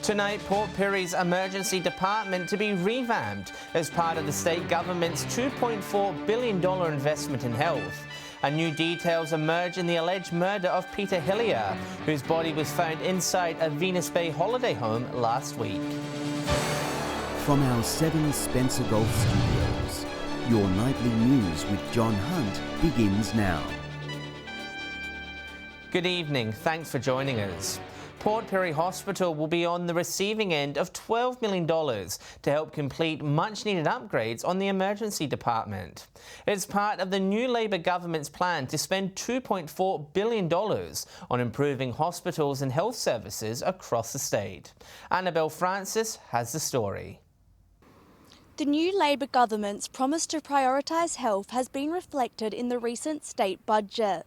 Tonight, Port Pirie's emergency department to be revamped as part of the state government's $2.4 billion investment in health. And new details emerge in the alleged murder of Peter Hillier, whose body was found inside a Venus Bay holiday home last week. From our 7 Spencer Golf Studios, your nightly news with John Hunt begins now. Good evening, thanks for joining us. Port Pirie Hospital will be on the receiving end of $12 million to help complete much-needed upgrades on the emergency department. It's part of the new Labor government's plan to spend $2.4 billion on improving hospitals and health services across the state. Annabelle Francis has the story. The new Labor government's promise to prioritise health has been reflected in the recent state budget,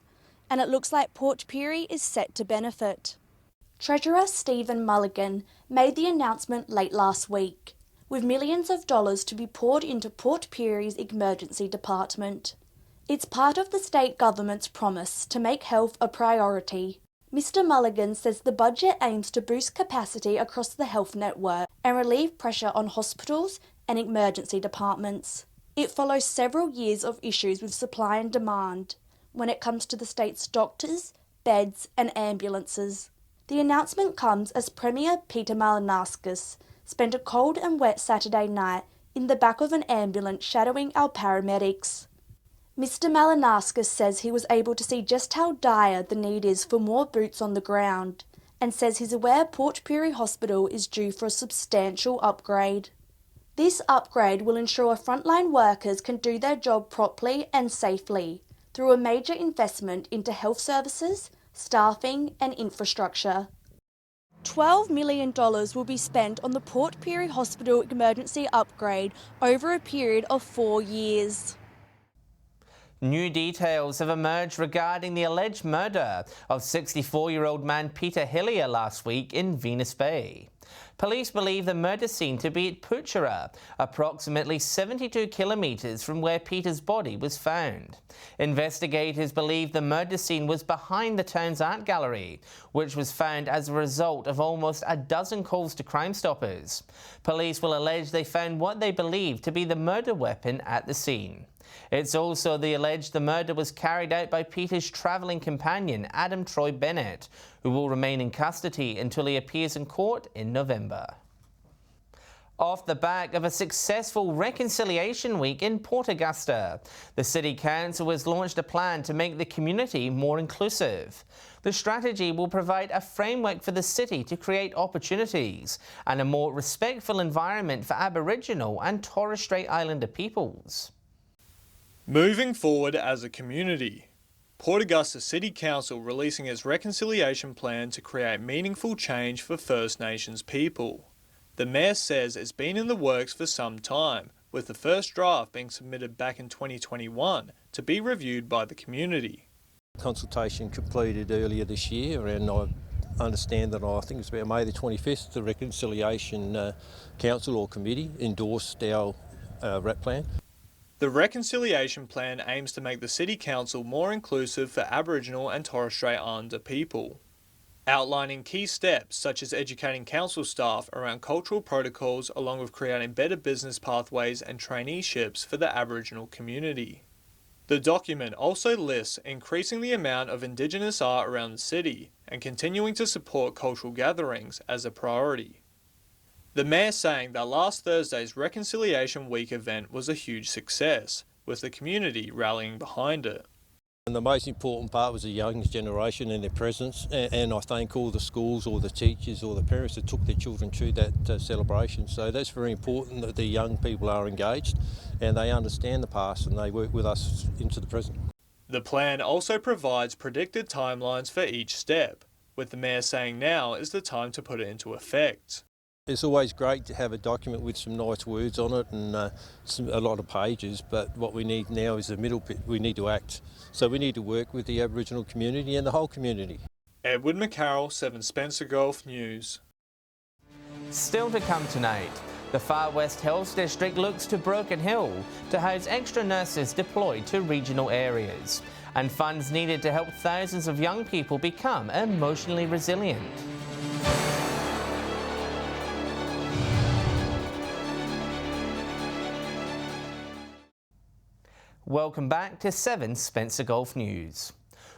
and it looks like Port Pirie is set to benefit. Treasurer Stephen Mulligan made the announcement late last week, with millions of dollars to be poured into Port Pirie's emergency department. It's part of the state government's promise to make health a priority. Mr Mulligan says the budget aims to boost capacity across the health network and relieve pressure on hospitals and emergency departments. It follows several years of issues with supply and demand when it comes to the state's doctors, beds and ambulances. The announcement comes as Premier Peter Malinauskas spent a cold and wet Saturday night in the back of an ambulance shadowing our paramedics. Mr Malinauskas says he was able to see just how dire the need is for more boots on the ground, and says he's aware Port Pirie Hospital is due for a substantial upgrade. This upgrade will ensure frontline workers can do their job properly and safely through a major investment into health services, staffing and infrastructure. $12 million will be spent on the Port Pirie Hospital emergency upgrade over a period of 4 years. New details have emerged regarding the alleged murder of 64-year-old man Peter Hillier last week in Venus Bay. Police believe the murder scene to be at Putchera, approximately 72 kilometres from where Peter's body was found. Investigators believe the murder scene was behind the town's art gallery, which was found as a result of almost a dozen calls to Crime Stoppers. Police will allege they found what they believe to be the murder weapon at the scene. It's also alleged the murder was carried out by Peter's travelling companion, Adam Troy Bennett, who will remain in custody until he appears in court in November. Off the back of a successful reconciliation week in Port Augusta, the City Council has launched a plan to make the community more inclusive. The strategy will provide a framework for the city to create opportunities and a more respectful environment for Aboriginal and Torres Strait Islander peoples. Moving forward as a community. Port Augusta City Council releasing its reconciliation plan to create meaningful change for First Nations people. The Mayor says it's been in the works for some time, with the first draft being submitted back in 2021 to be reviewed by the community. Consultation completed earlier this year, and I understand that I think it's about May the 25th, the Reconciliation Council or Committee endorsed our RAP plan. The reconciliation plan aims to make the City Council more inclusive for Aboriginal and Torres Strait Islander people, outlining key steps such as educating council staff around cultural protocols along with creating better business pathways and traineeships for the Aboriginal community. The document also lists increasing the amount of Indigenous art around the city and continuing to support cultural gatherings as a priority. The Mayor saying that last Thursday's Reconciliation Week event was a huge success, with the community rallying behind it. And the most important part was the young generation and their presence, and I thank all the schools, all the teachers, all the parents that took their children to that celebration. So that's very important that the young people are engaged and they understand the past and they work with us into the present. The plan also provides predicted timelines for each step, with the Mayor saying now is the time to put it into effect. It's always great to have a document with some nice words on it and a lot of pages, but what we need now is the middle bit. We need to act. So we need to work with the Aboriginal community and the whole community. Edward McCarroll, 7 Spencer Golf News. Still to come tonight, the Far West Health District looks to Broken Hill to house extra nurses deployed to regional areas, and funds needed to help thousands of young people become emotionally resilient. Welcome back to 7 Spencer Golf News.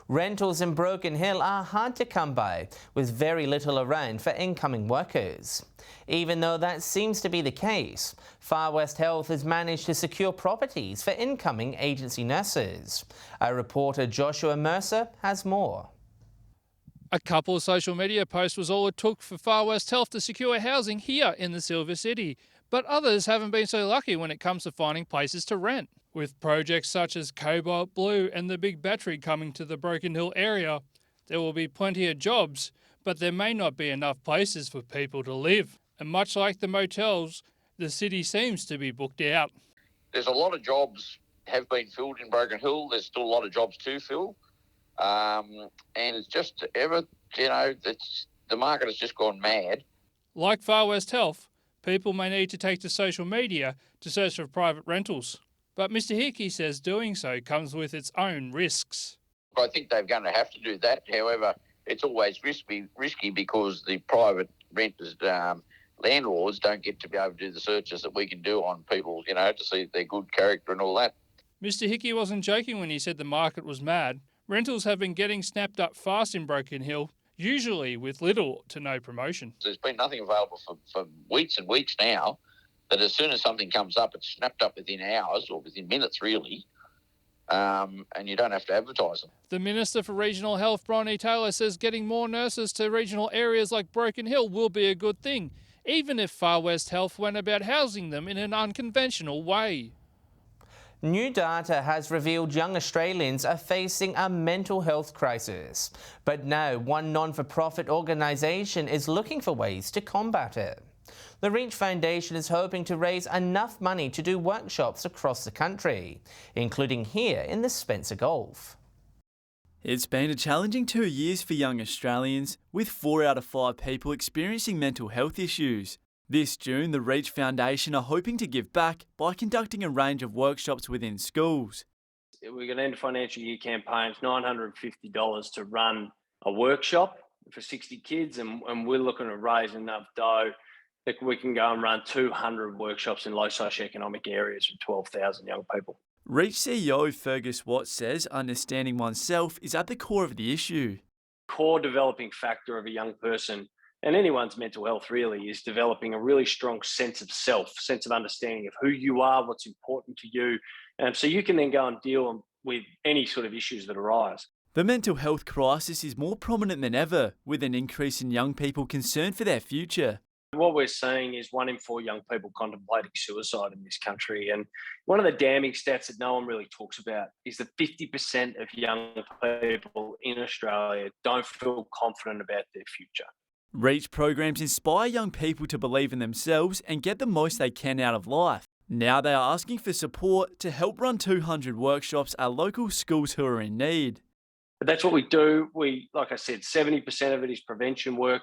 Rentals in Broken Hill are hard to come by, with very little around for incoming workers. Even though that seems to be the case, Far West Health has managed to secure properties for incoming agency nurses. Our reporter Joshua Mercer has more. A couple of social media posts was all it took for Far West Health to secure housing here in the Silver City. But others haven't been so lucky when it comes to finding places to rent. With projects such as Cobalt Blue and the Big Battery coming to the Broken Hill area, there will be plenty of jobs, but there may not be enough places for people to live. And much like the motels, the city seems to be booked out. There's a lot of jobs have been filled in Broken Hill. There's still a lot of jobs to fill. And it's just the market has just gone mad. Like Far West Health, people may need to take to social media to search for private rentals. But Mr Hickey says doing so comes with its own risks. I think they're going to have to do that. However, it's always risky because the private renters, landlords don't get to be able to do the searches that we can do on people, to see their good character and all that. Mr Hickey wasn't joking when he said the market was mad. Rentals have been getting snapped up fast in Broken Hill, usually with little to no promotion. There's been nothing available for weeks and weeks now, that as soon as something comes up, it's snapped up within hours or within minutes, really, and you don't have to advertise them. The Minister for Regional Health, Bronnie Taylor, says getting more nurses to regional areas like Broken Hill will be a good thing, even if Far West Health went about housing them in an unconventional way. New data has revealed young Australians are facing a mental health crisis. But now one non-for-profit organisation is looking for ways to combat it. The Reach Foundation is hoping to raise enough money to do workshops across the country, including here in the Spencer Gulf. It's been a challenging 2 years for young Australians, with 4 out of 5 people experiencing mental health issues. This June, the Reach Foundation are hoping to give back by conducting a range of workshops within schools. We're going to end a financial year campaign. It's $950 to run a workshop for 60 kids, and we're looking to raise enough dough that we can go and run 200 workshops in low socioeconomic areas for 12,000 young people. Reach CEO Fergus Watts says understanding oneself is at the core of the issue. Core developing factor of a young person and anyone's mental health really is developing a really strong sense of self, sense of understanding of who you are, what's important to you, so you can then go and deal with any sort of issues that arise. The mental health crisis is more prominent than ever, with an increase in young people concerned for their future. What we're seeing is 1 in 4 young people contemplating suicide in this country. And one of the damning stats that no one really talks about is that 50% of young people in Australia don't feel confident about their future. Reach programs inspire young people to believe in themselves and get the most they can out of life. Now they are asking for support to help run 200 workshops at local schools who are in need. But that's what we do. Like I said, 70% of it is prevention work,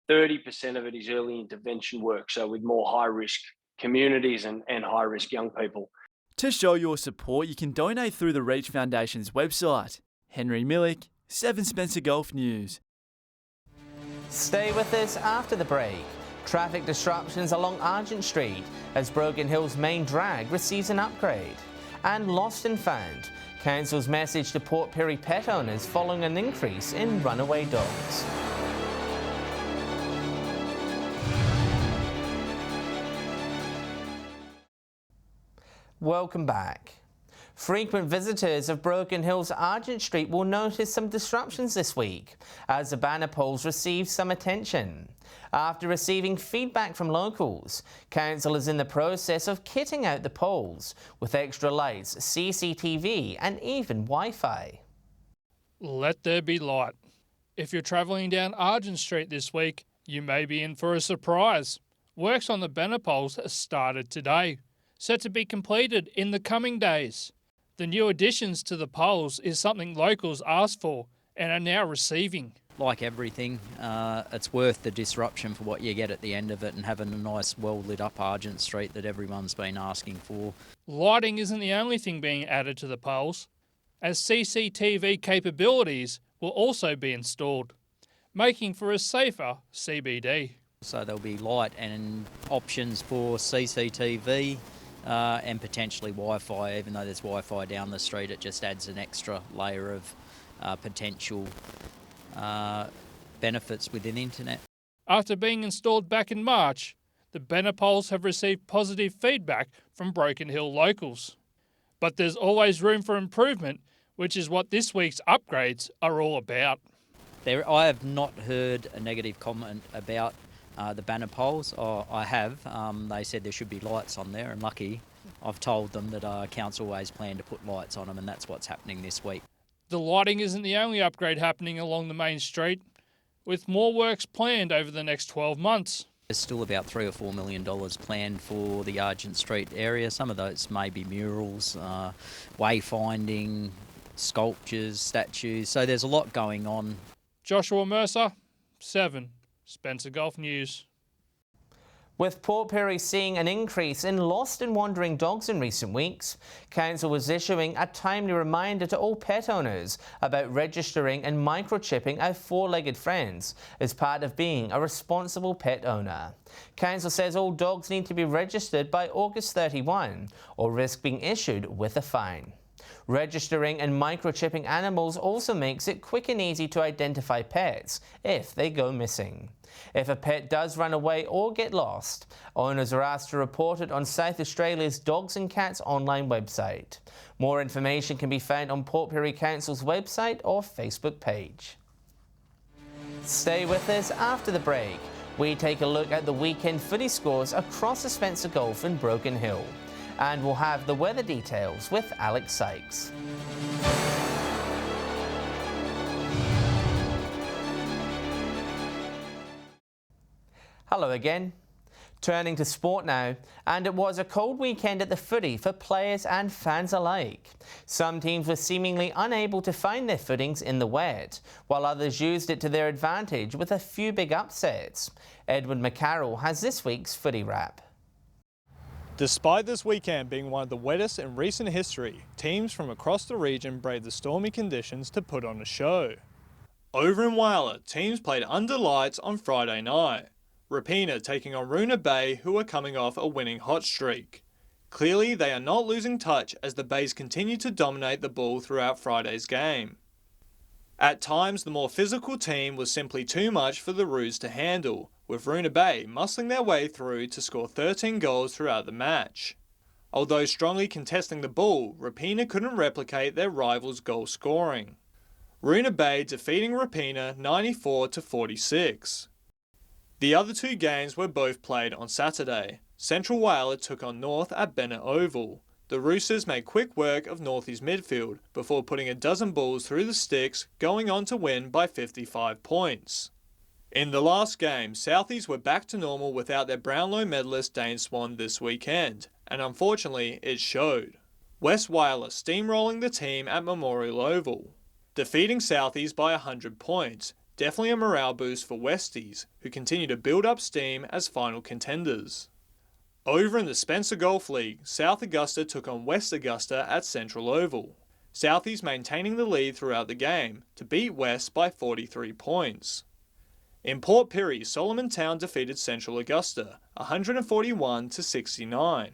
30% of it is early intervention work, so with more high-risk communities and high-risk young people. To show your support, you can donate through the Reach Foundation's website. Henry Millick, 7 Spencer Golf News. Stay with us after the break. Traffic disruptions along Argent Street as Broken Hill's main drag receives an upgrade. And Lost and Found, Council's message to Port Pirie pet owners following an increase in runaway dogs. Welcome back. Frequent visitors of Broken Hill's Argent Street will notice some disruptions this week as the banner poles receive some attention. After receiving feedback from locals, Council is in the process of kitting out the poles with extra lights, CCTV and even Wi-Fi. Let there be light. If you're travelling down Argent Street this week, you may be in for a surprise. Works on the banner poles has started today, set to be completed in the coming days. The new additions to the poles is something locals asked for and are now receiving. Like everything, it's worth the disruption for what you get at the end of it and having a nice, well-lit up Argent Street that everyone's been asking for. Lighting isn't the only thing being added to the poles, as CCTV capabilities will also be installed, making for a safer CBD. So there'll be light and options for CCTV and potentially Wi-Fi. Even though there's Wi-Fi down the street, it just adds an extra layer of potential benefits within the internet. After being installed back in March, the banner poles have received positive feedback from Broken Hill locals. But there's always room for improvement, which is what this week's upgrades are all about. I have not heard a negative comment about the banner poles. I have. They said there should be lights on there, and lucky I've told them that council always plan to put lights on them, and that's what's happening this week. The lighting isn't the only upgrade happening along the main street, with more works planned over the next 12 months. There's still about $3 or $4 million planned for the Argent Street area. Some of those may be murals, wayfinding, sculptures, statues. So there's a lot going on. Joshua Mercer, 7, Spencer Golf News. With Port Pirie seeing an increase in lost and wandering dogs in recent weeks, Council was issuing a timely reminder to all pet owners about registering and microchipping our four-legged friends as part of being a responsible pet owner. Council says all dogs need to be registered by August 31 or risk being issued with a fine. Registering and microchipping animals also makes it quick and easy to identify pets if they go missing. If a pet does run away or get lost, owners are asked to report it on South Australia's Dogs and Cats online website. More information can be found on Port Pirie Council's website or Facebook page. Stay with us after the break. We take a look at the weekend footy scores across the Spencer Gulf and Broken Hill. And we'll have the weather details with Alex Sykes. Hello again. Turning to sport now, and it was a cold weekend at the footy for players and fans alike. Some teams were seemingly unable to find their footings in the wet, while others used it to their advantage with a few big upsets. Edward McCarroll has this week's footy wrap. Despite this weekend being one of the wettest in recent history, teams from across the region braved the stormy conditions to put on a show. Over in Whyalla, teams played under lights on Friday night. Rapina taking on Roona Bay, who are coming off a winning hot streak. Clearly, they are not losing touch as the Bays continue to dominate the ball throughout Friday's game. At times, the more physical team was simply too much for the Roos to handle, with Roona Bay muscling their way through to score 13 goals throughout the match. Although strongly contesting the ball, Rapina couldn't replicate their rivals' goal scoring. Roona Bay defeating Rapina 94-46. The other two games were both played on Saturday. Central Whyalla took on North at Bennett Oval. The Roosters made quick work of Northie's midfield before putting a dozen balls through the sticks, going on to win by 55 points. In the last game, Southies were back to normal without their Brownlow medalist Dane Swan this weekend, and unfortunately it showed. West Whyalla steamrolling the team at Memorial Oval, defeating Southies by 100 points, definitely a morale boost for Westies, who continue to build up steam as final contenders. Over in the Spencer Golf League, South Augusta took on West Augusta at Central Oval. Southies maintaining the lead throughout the game to beat West by 43 points. In Port Pirie, Solomon Town defeated Central Augusta 141-69,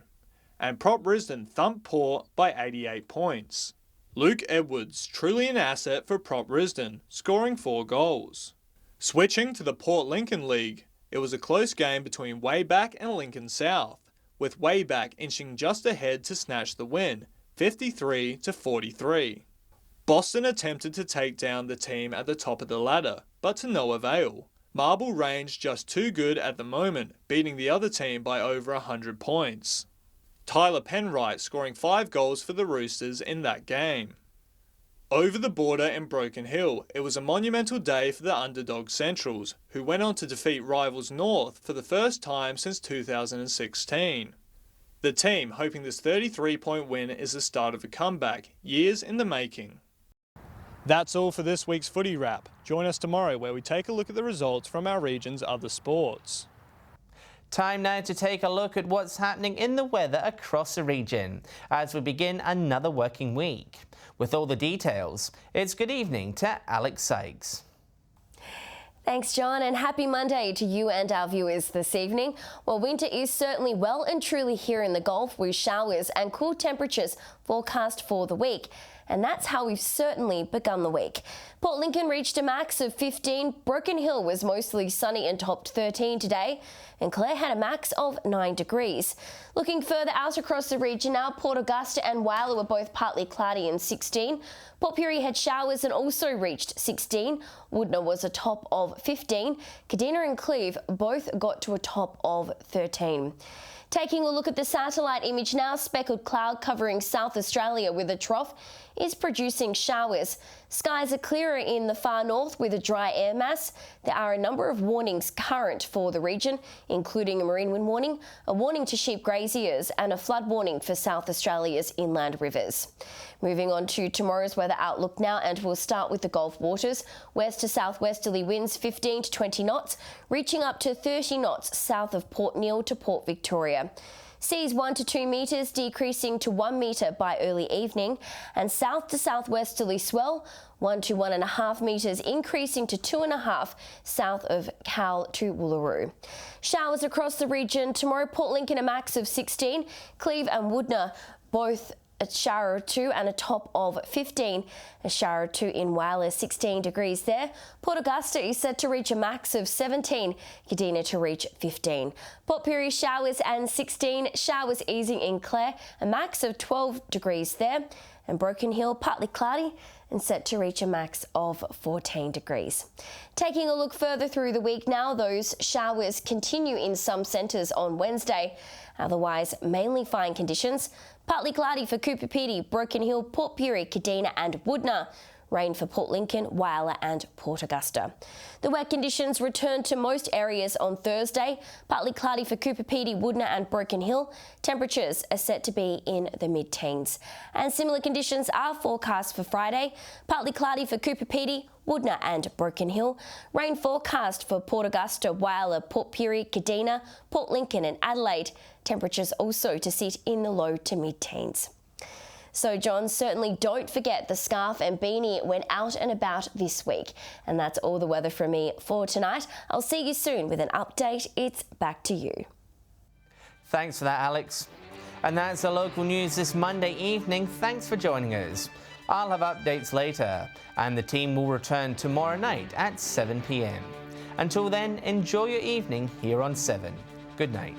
and Prop Brisbane thumped Port by 88 points. Luke Edwards, truly an asset for Prop Brisbane, scoring 4 goals. Switching to the Port Lincoln League, it was a close game between Wayback and Lincoln South, with Wayback inching just ahead to snatch the win, 53-43. Boston attempted to take down the team at the top of the ladder, but to no avail. Marble Range just too good at the moment, beating the other team by over 100 points. Tyler Penwright scoring 5 goals for the Roosters in that game. Over the border in Broken Hill, it was a monumental day for the underdog Centrals, who went on to defeat rivals North for the first time since 2016. The team hoping this 33-point win is the start of a comeback, years in the making. That's all for this week's Footy Wrap. Join us tomorrow where we take a look at the results from our region's other sports. Time now to take a look at what's happening in the weather across the region as we begin another working week. With all the details, it's good evening to Alex Sykes. Thanks, John, and happy Monday to you and our viewers this evening. Well, winter is certainly well and truly here in the Gulf, with showers and cool temperatures forecast for the week. And that's how we've certainly begun the week. Port Lincoln reached a max of 15, Broken Hill was mostly sunny and topped 13 today, and Clare had a max of 9 degrees. Looking further out across the region now, Port Augusta and Whyalla were both partly cloudy and 16. Port Pirie had showers and also reached 16. Woodna was a top of 15. Kadina and Cleve both got to a top of 13. Taking a look at the satellite image now, speckled cloud covering South Australia with a trough is producing showers. Skies are clearer in the far north with a dry air mass. There are a number of warnings current for the region, including a marine wind warning, a warning to sheep graziers and a flood warning for South Australia's inland rivers. Moving on to tomorrow's weather outlook now, and we'll start with the Gulf waters. West to southwesterly winds 15 to 20 knots, reaching up to 30 knots south of Port Neal to Port Victoria. Seas 1 to 2 metres, decreasing to 1 metre by early evening, and south to southwesterly swell 1 to 1.5 metres, increasing to 2.5 south of Cal to Woolaroo. Showers across the region tomorrow. Port Lincoln a max of 16, Cleve and Woodna both a shower or two and a top of 15. A shower or two in Whyalla, 16 degrees there. Port Augusta is set to reach a max of 17, Kadina to reach 15. Port Pirie showers and 16, showers easing in Clare, a max of 12 degrees there. And Broken Hill partly cloudy and set to reach a max of 14 degrees. Taking a look further through the week now, those showers continue in some centres on Wednesday. Otherwise, mainly fine conditions. Partly cloudy for Cooper Pedy, Broken Hill, Port Pirie, Kadina and Woodna. Rain for Port Lincoln, Whyalla and Port Augusta. The wet conditions return to most areas on Thursday. Partly cloudy for Cooper Pedy, Woodna and Broken Hill. Temperatures are set to be in the mid-teens. And similar conditions are forecast for Friday. Partly cloudy for Cooper Pedy, Woodna and Broken Hill. Rain forecast for Port Augusta, Whyalla, Port Pirie, Kadina, Port Lincoln and Adelaide. Temperatures also to sit in the low to mid-teens. So, John, certainly don't forget the scarf and beanie when out and about this week. And that's all the weather from me for tonight. I'll see you soon with an update. It's back to you. Thanks for that, Alex. And that's the local news this Monday evening. Thanks for joining us. I'll have updates later, and the team will return tomorrow night at 7 p.m. Until then, enjoy your evening here on 7. Good night.